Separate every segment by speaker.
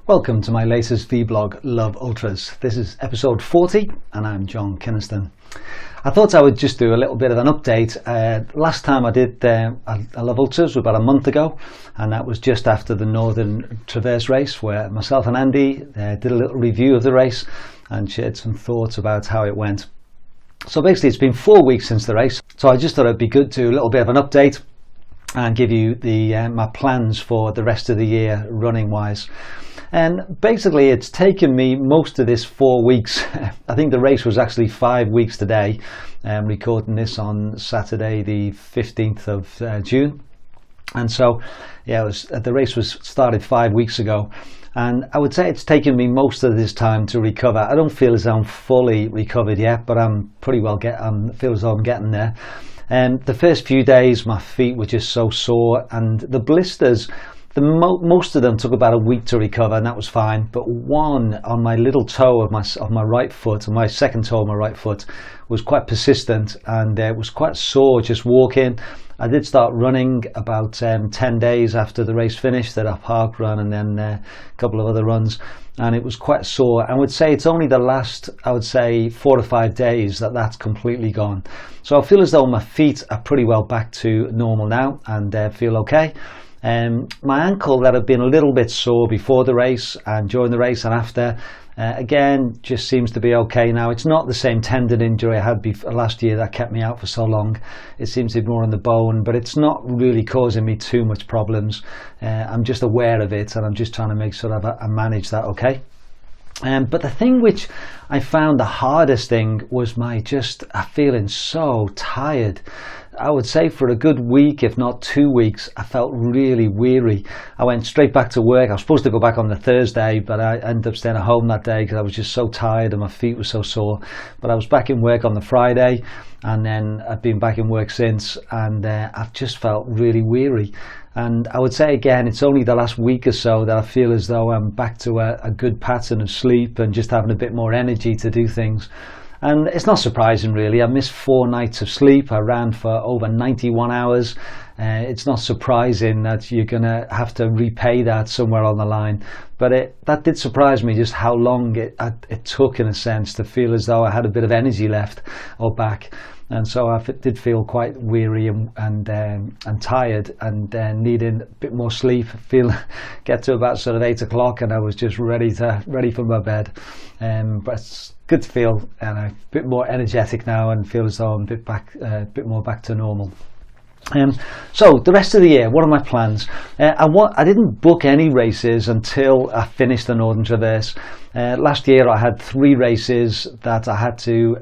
Speaker 1: Welcome to my latest vlog, Love Ultras. This is episode 40 and I'm John Kynaston. I thought I would just do a little bit of an update. Last time I did a Love Ultras was about a month ago, and that was just after the Northern Traverse race where myself and Andy did a little review of the race and shared some thoughts about how it went. So basically it's been 4 weeks since the race, so I just thought it'd be good to do a little bit of an update and give you my plans for the rest of the year running wise. And basically it's taken me most of this 4 weeks. I think the race was actually 5 weeks today. I'm recording this on Saturday the 15th of June, and so yeah, the race was started 5 weeks ago, and I would say it's taken me most of this time to recover. I don't feel as though I'm fully recovered yet, but I'm pretty well feel as though I'm getting there. And the first few days my feet were just so sore, and the blisters, most of them took about a week to recover, and that was fine, but one on my little toe of my right foot, and my second toe of my right foot, was quite persistent, and it was quite sore just walking. I did start running about 10 days after the race finished, at a park run and then a couple of other runs, and it was quite sore. I would say it's only the last, I would say 4 to 5 days that's completely gone. So I feel as though my feet are pretty well back to normal now, and feel okay. My ankle that had been a little bit sore before the race and during the race and after, again just seems to be okay now. It's not the same tendon injury I had last year that kept me out for so long. It seems to be more on the bone, but it's not really causing me too much problems. I'm just aware of it, and I'm just trying to make sure I manage that okay. But the thing which I found the hardest thing was feeling so tired. I would say for a good week, if not 2 weeks, I felt really weary. I went straight back to work. I was supposed to go back on the Thursday, but I ended up staying at home that day because I was just so tired and my feet were so sore. But I was back in work on the Friday, and then I've been back in work since, and I've just felt really weary. And I would say again, it's only the last week or so that I feel as though I'm back to a good pattern of sleep and just having a bit more energy to do things. And it's not surprising really. I missed 4 nights of sleep. I ran for over 91 hours. It's not surprising that you're going to have to repay that somewhere on the line. But that did surprise me, just how long it took, in a sense, to feel as though I had a bit of energy left or back. And so I did feel quite weary and tired, and needing a bit more sleep. Get to about sort of 8 o'clock and I was just ready for my bed. But it's good to feel a bit more energetic now and feel as though I'm a bit more back to normal. So the rest of the year, what are my plans? I didn't book any races until I finished the Northern Traverse. Last year I had 3 races that I had to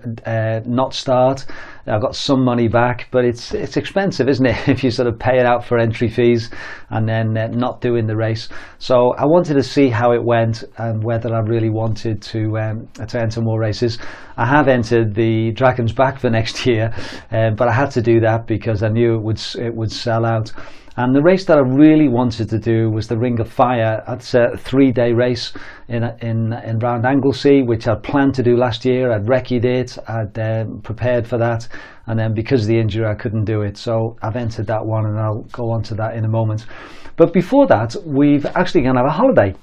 Speaker 1: not start. I got some money back, but it's expensive, isn't it, if you sort of pay it out for entry fees and then not doing the race. So I wanted to see how it went and whether I really wanted to enter more races. I have entered the Dragon's Back for next year, but I had to do that because I knew it would sell out. And the race that I really wanted to do was the Ring of Fire. That's a 3-day race in round Anglesey, which I'd planned to do last year. I'd recce'd it, I'd prepared for that, and then because of the injury I couldn't do it. So I've entered that one, and I'll go on to that in a moment. But before that, we've actually going to have a holiday.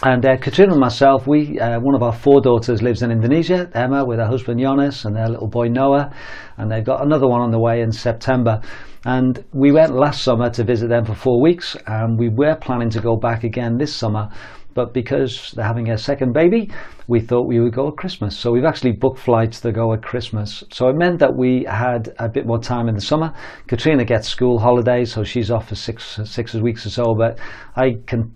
Speaker 1: And Katrina and myself, one of our 4 daughters lives in Indonesia, Emma with her husband Jonas and their little boy Noah, and they've got another one on the way in September. And we went last summer to visit them for 4 weeks, and we were planning to go back again this summer, but because they're having a second baby, we thought we would go at Christmas. So we've actually booked flights to go at Christmas. So it meant that we had a bit more time in the summer. Katrina gets school holidays, so she's off for six weeks or so, but I can't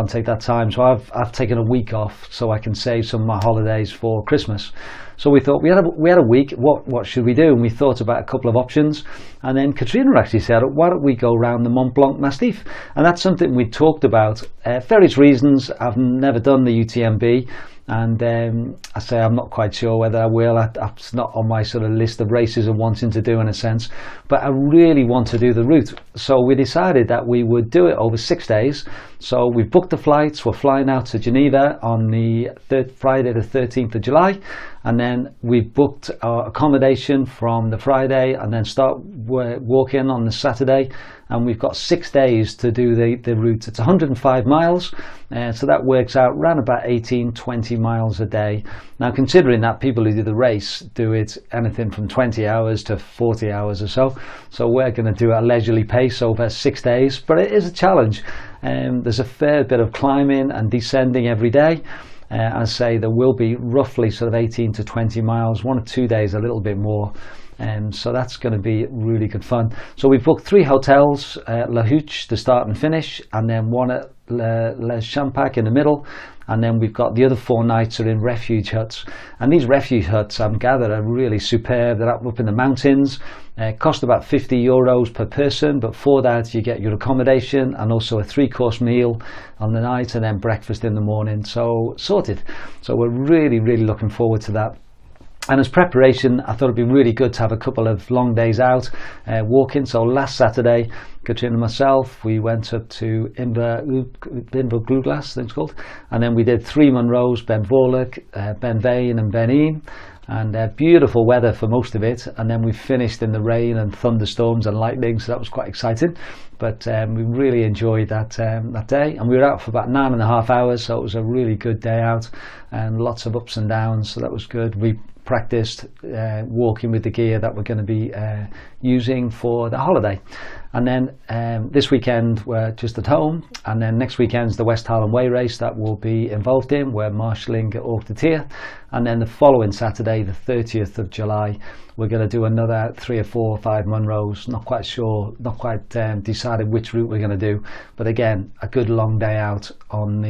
Speaker 1: take that time. So I've taken a week off so I can save some of my holidays for Christmas. So we thought we had a week. What should we do? And we thought about a couple of options. And then Katrina actually said, why don't we go around the Mont Blanc Massif? And that's something we talked about. Various reasons. I've never done the UTMB, and I say I'm not quite sure whether I will. It's not on my sort of list of races I'm wanting to do in a sense, but I really want to do the route. So we decided that we would do it over 6 days. So we've booked the flights. We're flying out to Geneva on the Friday the 13th of July, and then we've booked our accommodation from the Friday and then start walking on the Saturday, and we've got 6 days to do the route. It's 105 miles, so that works out around about 18-20 miles a day. Now, considering that people who do the race do it anything from 20 hours to 40 hours or so, so we're going to do it at a leisurely pace over 6 days, but it is a challenge. There's a fair bit of climbing and descending every day. I say there will be roughly sort of 18 to 20 miles, 1 or 2 days a little bit more. So that's going to be really good fun. So we've booked 3 hotels, LOVEUltras to start and finish, and then one at Les Champacs in the middle, and then we've got the other 4 nights are in refuge huts. And these refuge huts, I'm gathered, are really superb. They're up in the mountains. Cost about €50 per person, but for that you get your accommodation and also a 3-course meal on the night and then breakfast in the morning. So sorted. So we're really looking forward to that. And as preparation, I thought it'd be really good to have a couple of long days out walking. So last Saturday, Katrina and myself, we went up to LOVEUltras, I think it's called, and then we did 3 Munros, Ben Vorlich, Ben Vane and Ben Een, and beautiful weather for most of it. And then we finished in the rain and thunderstorms and lightning, so that was quite exciting. But we really enjoyed that day, and we were out for about 9.5 hours, so it was a really good day out and lots of ups and downs, so that was good. We practiced walking with the gear that we're going to be using for the holiday. And then this weekend we're just at home, and then next weekend's the West Highland Way race that we'll be involved in. We're marshalling at Orc de Tir, and then the following Saturday, the 30th of July, we're going to do another 3 or 4 or 5 Munros. Not quite sure, not quite decided which route we're going to do, but again, a good long day out on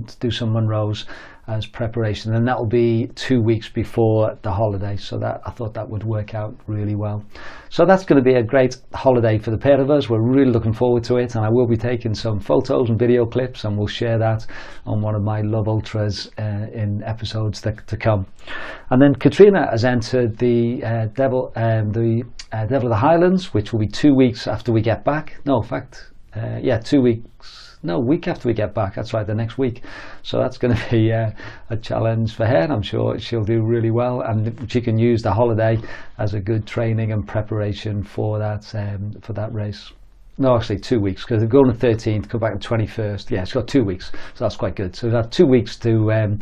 Speaker 1: to do some Munros as preparation, and that will be 2 weeks before the holiday, so that I thought that would work out really well. So that's going to be a great holiday for the pair of us. We're really looking forward to it, and I will be taking some photos and video clips, and we'll share that on one of my LOVEUltras in episodes to come. And then Katrina has entered the Devil of the Highlands, which will be 2 weeks after we get back. No, in fact, 2 weeks. No, week after we get back, that's right, the next week. So that's going to be a challenge for her, and I'm sure she'll do really well, and she can use the holiday as a good training and preparation for that race. No, actually 2 weeks, because they're going on the 13th, come back on the 21st. Yeah, it's got 2 weeks, so that's quite good. So we've got 2 weeks to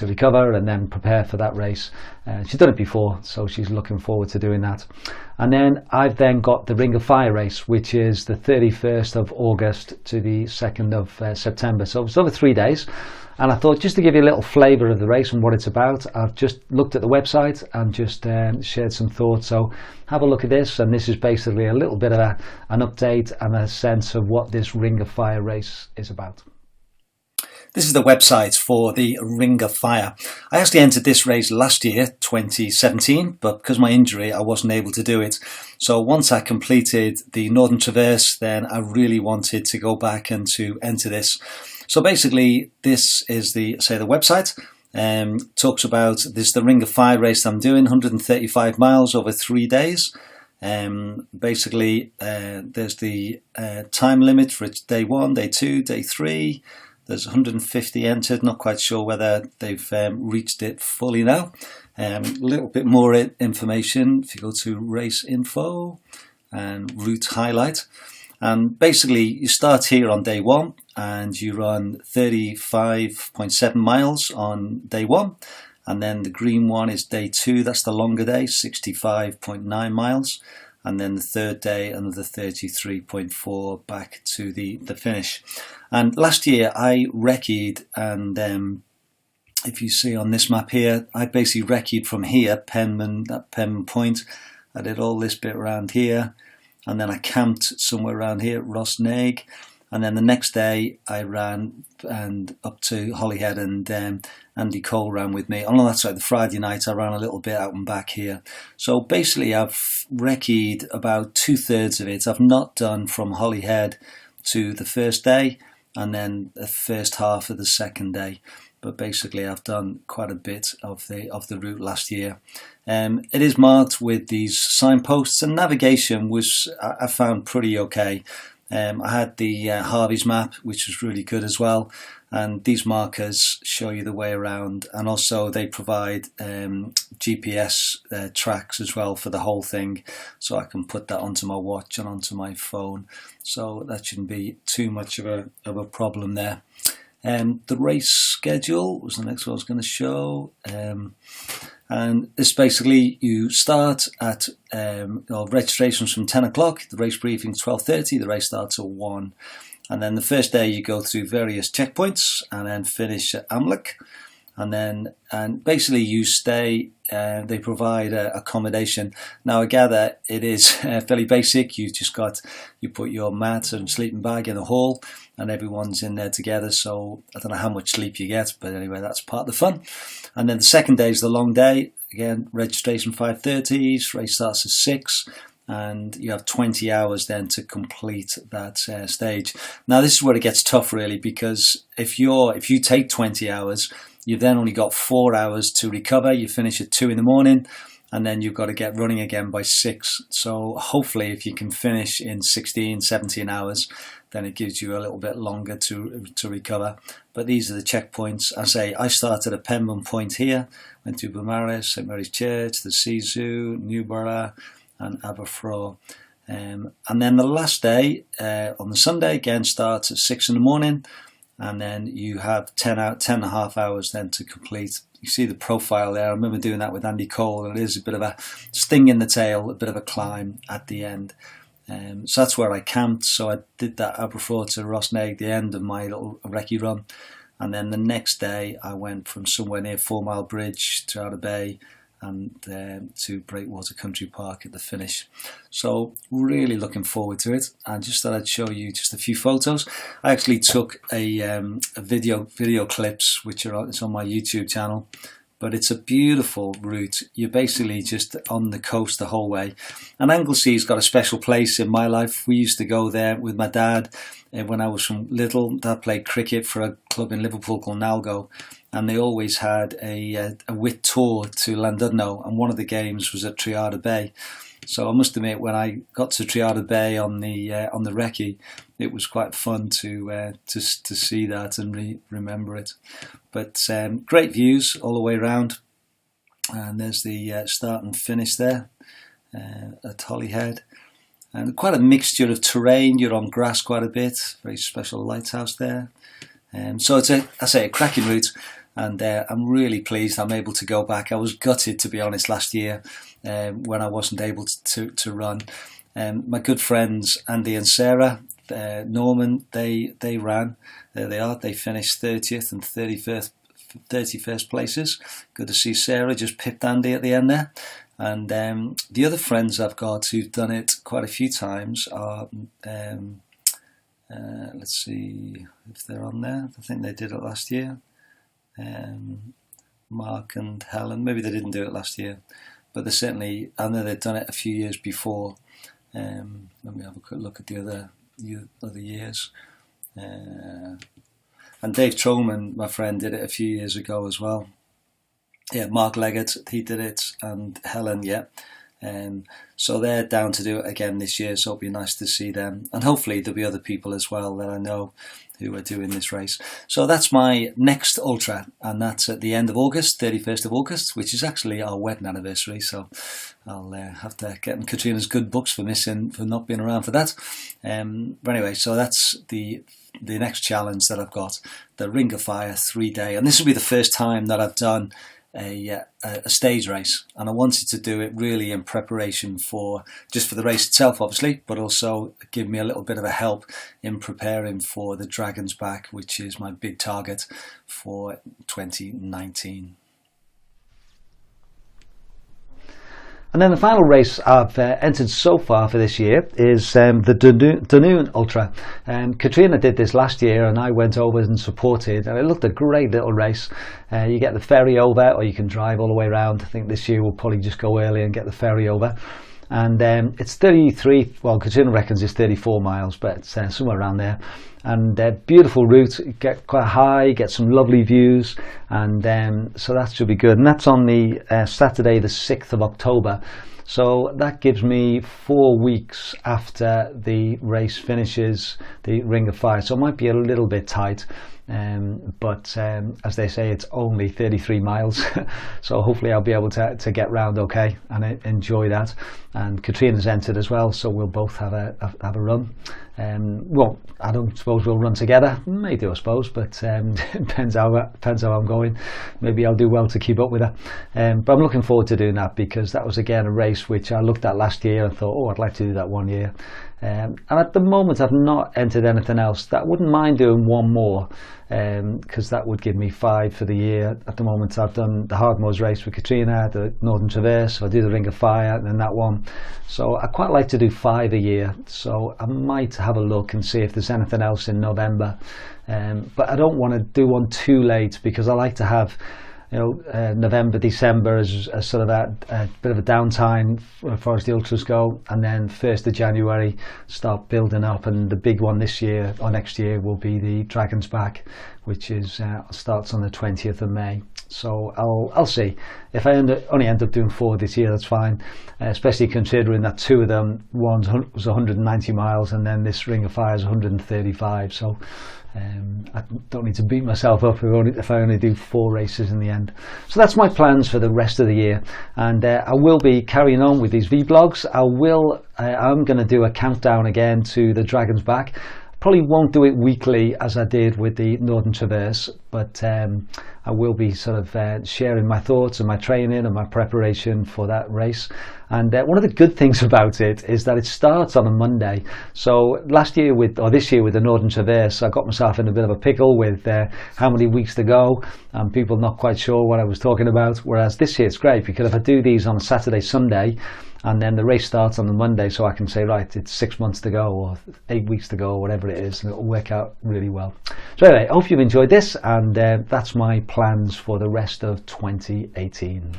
Speaker 1: recover and then prepare for that race. She's done it before, so she's looking forward to doing that. And then I've then got the Ring of Fire race, which is the 31st of August to the 2nd of September. So it's over 3 days. And I thought, just to give you a little flavour of the race and what it's about, I've just looked at the website and just shared some thoughts. So have a look at this, and this is basically a little bit of an update and a sense of what this Ring of Fire race is about. This is the website for the Ring of Fire. I actually entered this race last year, 2017, but because of my injury, I wasn't able to do it. So once I completed the Northern Traverse, then I really wanted to go back and to enter this. So basically, this is the website. Talks about the Ring of Fire race I'm doing, 135 miles over 3 days. Basically, there's the time limit for day 1, day 2, day 3. There's 150 entered, not quite sure whether they've reached it fully now. A little bit more information if you go to race info and route highlight. And basically you start here on day 1 and you run 35.7 miles on day 1. And then the green one is day 2, that's the longer day, 65.9 miles. And then the third day, another 33.4 back to the finish. And last year I recce'd, and if you see on this map here, I basically recce'd from here, Penman Point. I did all this bit around here, and then I camped somewhere around here at Rosneg. And then the next day I ran and up to Holyhead, and Andy Cole ran with me. On that side, the Friday night I ran a little bit out and back here. So basically I've recce'd about 2/3 of it. I've not done from Holyhead to the first day and then the first half of the second day. but basically I've done quite a bit of the route last year. It is marked with these signposts, and navigation was, I found, pretty okay. I had the Harvey's map, which was really good as well, and these markers show you the way around, and also they provide GPS tracks as well for the whole thing, so I can put that onto my watch and onto my phone, so that shouldn't be too much of a problem there. The race schedule was the next one I was going to show. And it's basically, you start at registrations from 10 o'clock, the race briefing is 12:30, the race starts at 1. And then the first day you go through various checkpoints and then finish at Amlech. And basically you stay, they provide accommodation. Now I gather it is fairly basic. You put your mat and sleeping bag in a hall and everyone's in there together. So I don't know how much sleep you get, but anyway, that's part of the fun. And then the second day is the long day. Again, registration 5:30, race starts at 6. And you have 20 hours then to complete that stage. Now this is where it gets tough really, because if you take 20 hours, you've then only got 4 hours to recover. You finish at 2 in the morning, and then you've got to get running again by 6. So hopefully if you can finish in 16, 17 hours, then it gives you a little bit longer to recover. But these are the checkpoints. I started at Penbourne Point here, went to Beaumaris, St Mary's Church, the Sea Zoo, Newborough, and Aberfraw. And then the last day, on the Sunday, again starts at 6 in the morning, and then you have 10 and a half hours then to complete. You see the profile there. I remember doing that with Andy Cole, and it is a bit of a sting in the tail, a bit of a climb at the end. So that's where I camped. So I did that Aberfraw to Rosneg, the end of my little recce run. And then the next day I went from somewhere near 4 Mile Bridge to Outer Bay, and to Breakwater Country Park at the finish. So really looking forward to it. I just thought I'd show you just a few photos. I actually took a video clips, which it's on my YouTube channel, but it's a beautiful route. You're basically just on the coast the whole way. And Anglesea's got a special place in my life. We used to go there with my dad when I was from little. Dad played cricket for a club in Liverpool called Nalgo, and they always had a wit tour to Llandudno, and one of the games was at Triada Bay. So I must admit, when I got to Triada Bay on the recce, it was quite fun to see that and remember it. But great views all the way around, and there's the start and finish there at Holyhead. And quite a mixture of terrain. You're on grass quite a bit. Very special lighthouse there. So it's a cracking route, and I'm really pleased I'm able to go back. I was gutted, to be honest, last year when I wasn't able to run. My good friends Andy and Sarah Norman, they ran. There they are. They finished 30th and 31st places. Good to see Sarah just pipped Andy at the end there. And the other friends I've got who've done it quite a few times are, let's see if they're on there. I think they did it last year. Mark and Helen, maybe they didn't do it last year, but they certainly, I know they've done it a few years before. Let me have a quick look at the other years. And Dave Troman, my friend, did it a few years ago as well. Yeah, Mark Leggett, he did it, and Helen, yeah. So they're down to do it again this year, so it'll be nice to see them. And hopefully there'll be other people as well that I know who are doing this race. So that's my next ultra, and that's at the end of August, 31st of August, which is actually our wedding anniversary. So I'll have to get in Katrina's good books for not being around for that. But anyway, so that's the next challenge that I've got, the Ring of Fire 3-day. And this will be the first time that I've done a stage race, and I wanted to do it really in preparation for the race itself, obviously, but also give me a little bit of a help in preparing for the Dragon's Back, which is my big target for 2019.
Speaker 2: And then the final race I've entered so far for this year is the Dunoon Ultra. Katrina did this last year and I went over and supported, and it looked a great little race. You get the ferry over, or you can drive all the way around. I think this year we'll probably just go early and get the ferry over. and it's 33, well, Katrina reckons it's 34 miles, but it's somewhere around there. And beautiful route, get quite high, get some lovely views, and so that should be good. And that's on the Saturday the 6th of October. So that gives me 4 weeks after the race finishes, the Ring of Fire. So it might be a little bit tight, but as they say, it's only 33 miles. So hopefully I'll be able to get round okay and enjoy that. And Katrina's entered as well, so we'll both have a run. Well, I don't suppose we'll run together. May do, I suppose, but depends how I'm going. Maybe I'll do well to keep up with her. But I'm looking forward to doing that, because that was again a race which I looked at last year and thought, oh, I'd like to do that one year. And at the moment I've not entered anything else. That wouldn't mind doing one more, because that would give me 5 for the year. At the moment I've done the Hardmoors race with Katrina, the Northern Traverse, I do the Ring of Fire, and then that one. So I quite like to do 5 a year, so I might have a look and see if there's anything else in November. But I don't want to do one too late, because I like to have, you know, November, December as sort of a bit of a downtime as far as the ultras go, and then 1st of January start building up. And the big one this year or next year will be the Dragon's Back, which is starts on the 20th of May. So I'll see. If I only end up doing 4 this year, that's fine, especially considering that 2 of them, one was 190 miles and then this Ring of Fire is 135. So I don't need to beat myself up if I only do 4 races in the end. So that's my plans for the rest of the year, and I will be carrying on with these vlogs. I'm going to do a countdown again to the Dragon's Back. Probably won't do it weekly as I did with the Northern Traverse, but I will be sort of sharing my thoughts and my training and my preparation for that race. And one of the good things about it is that it starts on a Monday. So this year with the Northern Traverse, I got myself in a bit of a pickle with how many weeks to go, and people not quite sure what I was talking about. Whereas this year it's great, because if I do these on Saturday, Sunday, and then the race starts on the Monday, so I can say, right, it's 6 months to go or 8 weeks to go or whatever it is, and it'll work out really well. So anyway, I hope you've enjoyed this, and that's my plans for the rest of 2018.